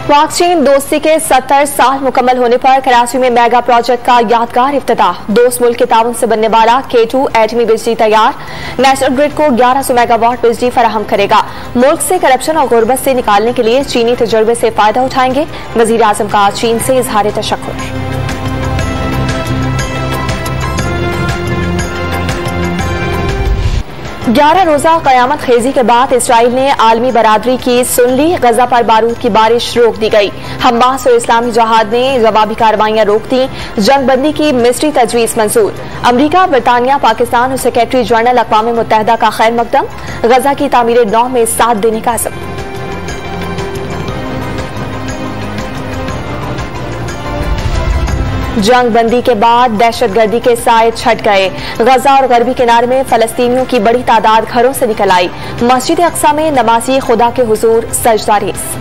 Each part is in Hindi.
पाक चीन दोस्ती के 70 साल मुकम्मल होने पर कराची में मेगा प्रोजेक्ट का यादगार इफ्तिताह। दोस्त मुल्क के ताउन से बनने वाला K2 एटमी बिजली तैयार नेशनल ग्रिड को 1100 मेगावाट बिजली फराहम करेगा। मुल्क से करप्शन और गुर्बत से निकालने के लिए चीनी तजुर्बे से फायदा उठाएंगे। वजीर आजम का चीन से इजहार तशक्कुर। 11 रोजा कयामत खेजी के बाद इसराइल ने आलमी बरादरी की सुन ली। गजा पर बारूद की बारिश रोक दी गई। हमास और इस्लामी जहाद ने जवाबी कार्रवाइयां रोक दी। जंगबंदी की मिस्री तजवीज मंजूर। अमरीका, बरतानिया, पाकिस्तान और सेक्रेटरी जनरल अक़वाम मुत्तहिदा का खैर मकदम। गजा की तामीर 9 में साथ देने का अज़्म। जंग बंदी के बाद दहशतगर्दी के साए छट गए। गजा और गरबी किनारे में फलस्तीनियों की बड़ी तादाद घरों से निकल आई। मस्जिद अक्सा में नमाजी खुदा के हुजूर सजदा रेज़।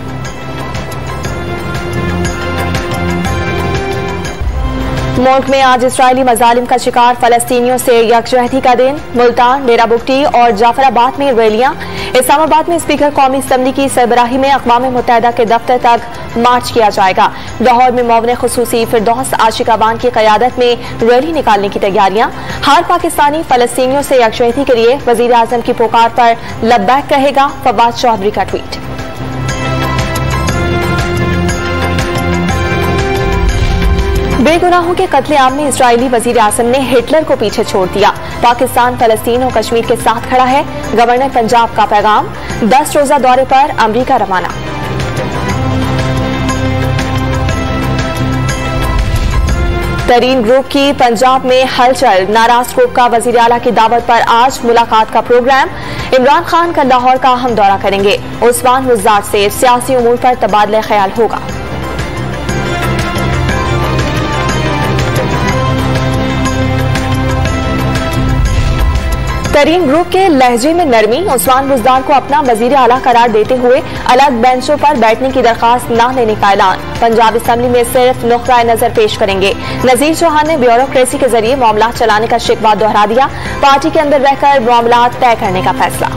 मुल्क में आज इस्राइली मजालिम का शिकार फलस्तीनियों से यकजहती का दिन। मुल्तान, डेरा बुगटी और जाफराबाद में रैलियां। इस्लामाबाद में स्पीकर कौमी असम्बली की सरबराही में अक़वाम मुत्तहिदा के दफ्तर तक मार्च किया जाएगा। लाहौर में मौवने खुसूसी फिरदौस आशिकाबान की क़यादत में रैली निकालने की तैयारियां। हर पाकिस्तानी फलस्तीनियों से यकजहती के लिए वज़ीर आज़म की पुकार पर लब्बैक कहेगा। फवाद चौधरी का ट्वीट। बेगुनाहों के कत्लेआम में इस्राइली वजीर आज़म ने हिटलर को पीछे छोड़ दिया। पाकिस्तान, फलस्तीन और कश्मीर के साथ खड़ा है। गवर्नर पंजाब का पैगाम। 10 रोजा दौरे पर अमरीका रवाना। तरीन ग्रुप की पंजाब में हलचल। नाराज ग्रुप का वजीर आला की दावत पर आज मुलाकात का प्रोग्राम। इमरान खान का लाहौर का अहम दौरा करेंगे। उस्मान मुज़्ज़ार से सियासी उमूर पर तबादला ख्याल होगा। तरीन ग्रुप के लहजे में नरमी। उस्मान मुज़्ज़ार को अपना वजीर आला करार देते हुए अलग बेंचों पर बैठने की दरखास्त न लेने का ऐलान। पंजाब असम्बली में सिर्फ नुक्ता नजर पेश करेंगे। नजीर चौहान ने ब्यूरोक्रेसी के जरिए मामला चलाने का शिकवा दोहरा दिया। पार्टी के अंदर रहकर मामला तय करने का फैसला।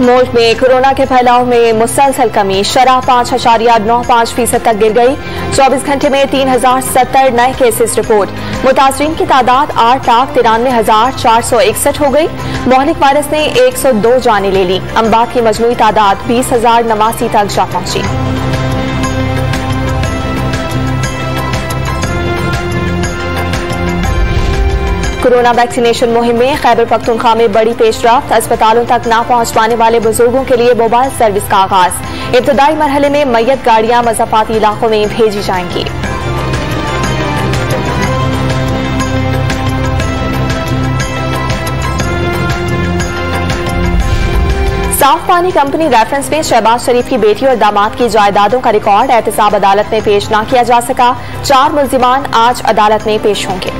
मुल्क में कोरोना के फैलाव में मुसलसल कमी। शरह 5.95% तक गिर गई। 24 घंटे में 3070 नए केसेस रिपोर्ट। मुतासरीन की तादाद 8,93,461 हो गई। मोहलिक वायरस ने 102 जानें ले ली। अमवात की मजमूई तादाद 20,089 तक जा पहुंची। कोरोना वैक्सीनेशन मुहिम में खैबर पख्तूनख्वा में बड़ी पेशरफ्त। अस्पतालों तक न पहुंच पाने वाले बुजुर्गों के लिए मोबाइल सर्विस का आगाज। इब्तदाई मरहले में मैयत गाड़ियां मज़ाफाती इलाकों में भेजी जाएंगी। साफ पानी कंपनी रेफरेंस में शहबाज शरीफ की बेटी और दामाद की जायदादों का रिकॉर्ड एहतसाब अदालत में पेश न किया जा सका। 4 मुल्जिमान आज अदालत में पेश होंगे।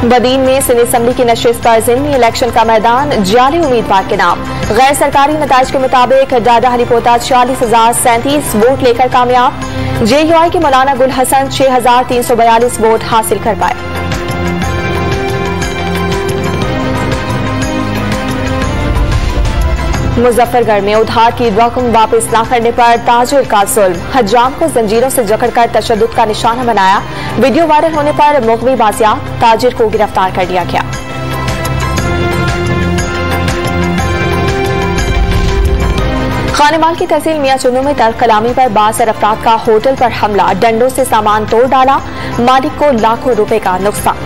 बदीन में सिंध असम्बली की नशिस्त पर ज़िमनी इलेक्शन का मैदान। जाली उम्मीदवार के नाम। गैर सरकारी नताइज के मुताबिक डाडा हलीपोता 40,037 वोट लेकर कामयाब। JUI के मौलाना गुल हसन 6,342 वोट हासिल कर पाए। मुजफ्फरगढ़ में उधार की रकम वापस न करने पर ताजिर का जुल्म। हज्जाम को जंजीरों से जकड़कर तशद्दुद का निशाना बनाया। वीडियो वायरल होने पर मुग़वी बाजियाब। ताजिर को गिरफ्तार कर लिया गया। खानेमाल की तहसील मियां चुन्नू में तर्क कलामी पर बासर अफराद का होटल पर हमला। डंडों से सामान तोड़ डाला। मालिक को लाखों रुपए का नुकसान।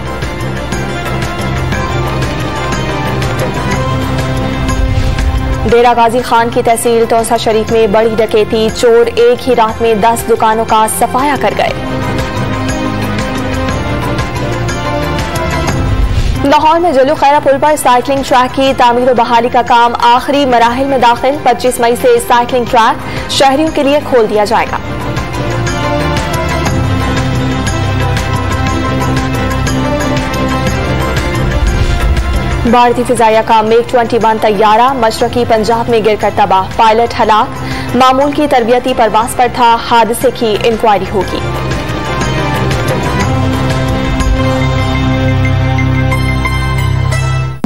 डेरा गाजी खान की तहसील तौसा शरीफ में बड़ी डकैती। चोर एक ही रात में 10 दुकानों का सफाया कर गए। लाहौर में जलू खैरा पुल पर साइकिलिंग ट्रैक की तामीर और बहाली का काम आखिरी मराहिल में दाखिल। 25 मई से साइकिलिंग ट्रैक शहरियों के लिए खोल दिया जाएगा। भारतीय फिजाइया का MiG-21 तैयारा मशरकी पंजाब में गिरकर तबाह, पायलट हलाक। मामूल की तरबियती परवाज पर था, हादसे की इंक्वायरी होगी।